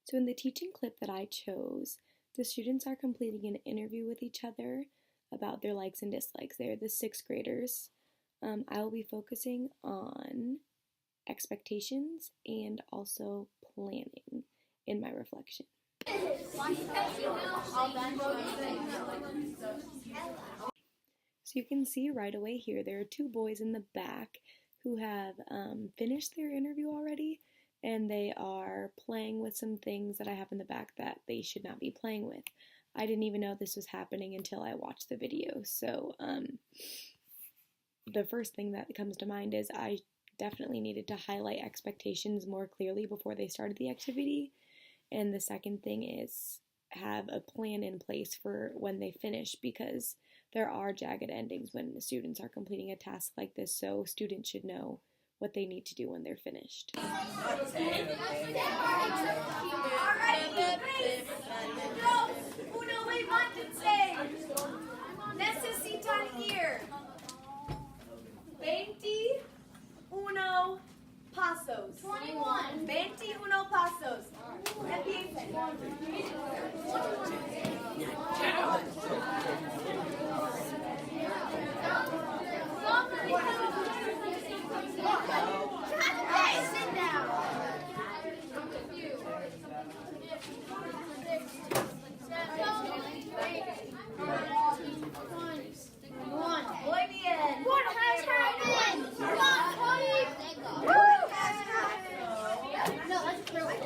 So in the teaching clip that I chose, the students are completing an interview with each other about their likes and dislikes. They're the sixth graders. I will be focusing on expectations and also planning in my reflection. So you can see right away here, there are two boys in the back who have finished their interview already, and they are playing with some things that I have in the back that they should not be playing with. I didn't even know this was happening until I watched the video. So the first thing that comes to mind is I definitely needed to highlight expectations more clearly before they started the activity. And the second thing is have a plan in place for when they finish, because there are jagged endings when the students are completing a task like this, so students should know what they need to do when they're finished. Necesitan ir 21 pasos. 21 pasos. Sit down. Muy bien. What has happened? What has happened? No, let's throw it.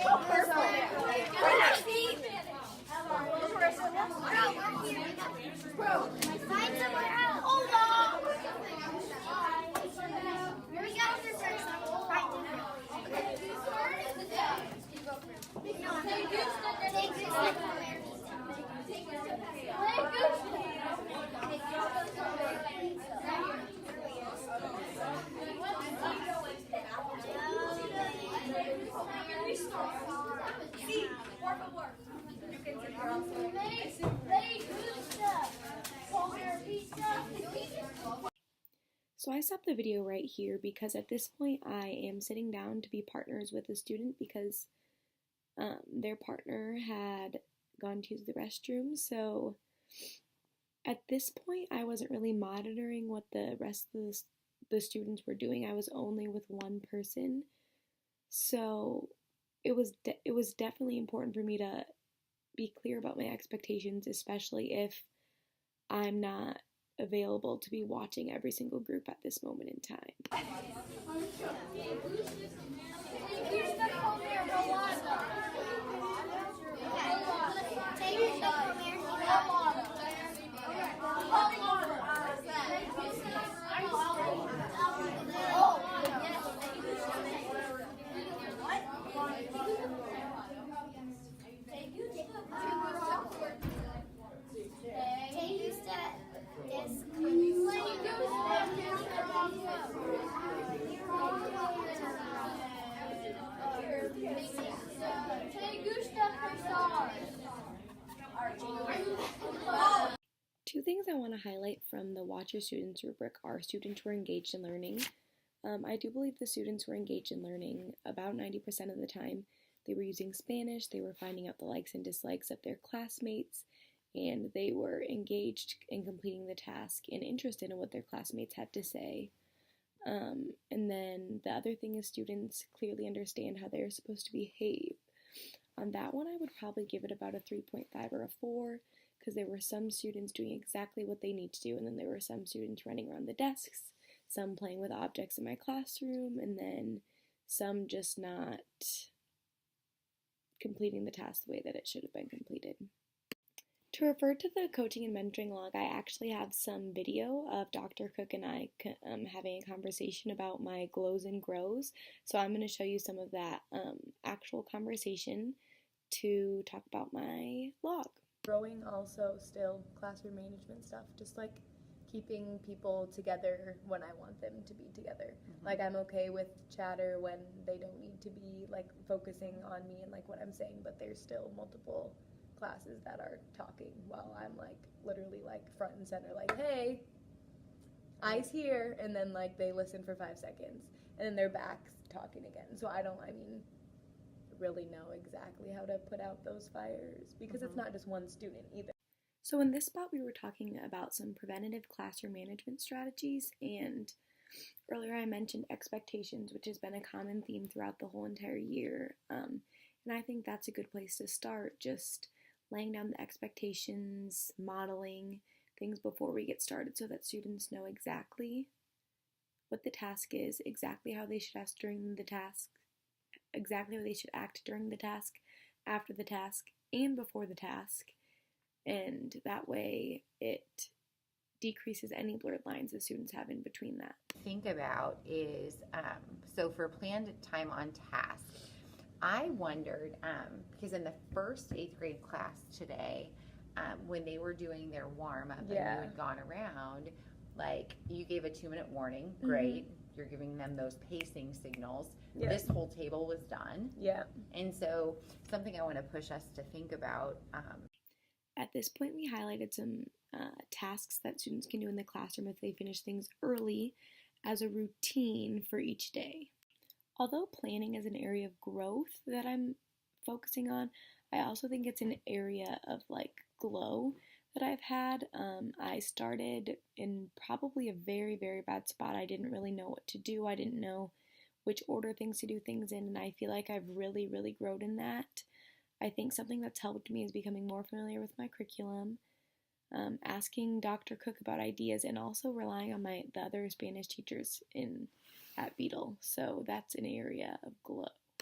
Oh, perfect. Bro, find somewhere else. Hold on. We got this first. So I stopped the video right here because at this point I am sitting down to be partners with a student because their partner had gone to use the restroom. So at this point I wasn't really monitoring what the rest of the students were doing. I was only with one person. So it was definitely important for me to be clear about my expectations, especially if I'm not available to be watching every single group at this moment in time. Two things I want to highlight from the Watch Your Students rubric are students who are engaged in learning. I do believe the students were engaged in learning about 90% of the time. They were using Spanish, they were finding out the likes and dislikes of their classmates, and they were engaged in completing the task and interested in what their classmates had to say. And then the other thing is students clearly understand how they're supposed to behave. On that one, I would probably give it about a 3.5 or a 4, because there were some students doing exactly what they need to do, and then there were some students running around the desks, some playing with objects in my classroom, and then some just not completing the task the way that it should have been completed. To refer to the coaching and mentoring log, I actually have some video of Dr. Cook and I having a conversation about my glows and grows. So I'm going to show you some of that actual conversation to talk about my log. Growing also still classroom management stuff, just like keeping people together when I want them to be together. Like I'm okay with chatter when they don't need to be like focusing on me and like what I'm saying, but there's still multiple classes that are talking while I'm like literally like front and center, like, hey, I's here, and then like they listen for 5 seconds and then they're back talking again. So I mean really know exactly how to put out those fires, because it's not just one student either. So in this spot, we were talking about some preventative classroom management strategies, and earlier I mentioned expectations, which has been a common theme throughout the whole entire year. And I think that's a good place to start, just laying down the expectations, modeling things before we get started so that students know exactly what the task is, exactly how they should ask during the task, exactly how they should act during the task, after the task, and before the task. And that way it decreases any blurred lines the students have in between that. Think about is so for planned time on task, I wondered because in the first 8th grade class today, when they were doing their warm-up and you had gone around, like you gave a 2-minute warning, great, you're giving them those pacing signals. This whole table was done. And so something I want to push us to think about. At this point, we highlighted some tasks that students can do in the classroom if they finish things early as a routine for each day. Although planning is an area of growth that I'm focusing on, I also think it's an area of like glow that I've had. I started in probably a very, very bad spot. I didn't really know what to do. I didn't know which order things to do things in, and I feel like I've really, really grown in that. I think something that's helped me is becoming more familiar with my curriculum, asking Dr. Cook about ideas, and also relying on the other Spanish teachers at Beetle. So that's an area of glow.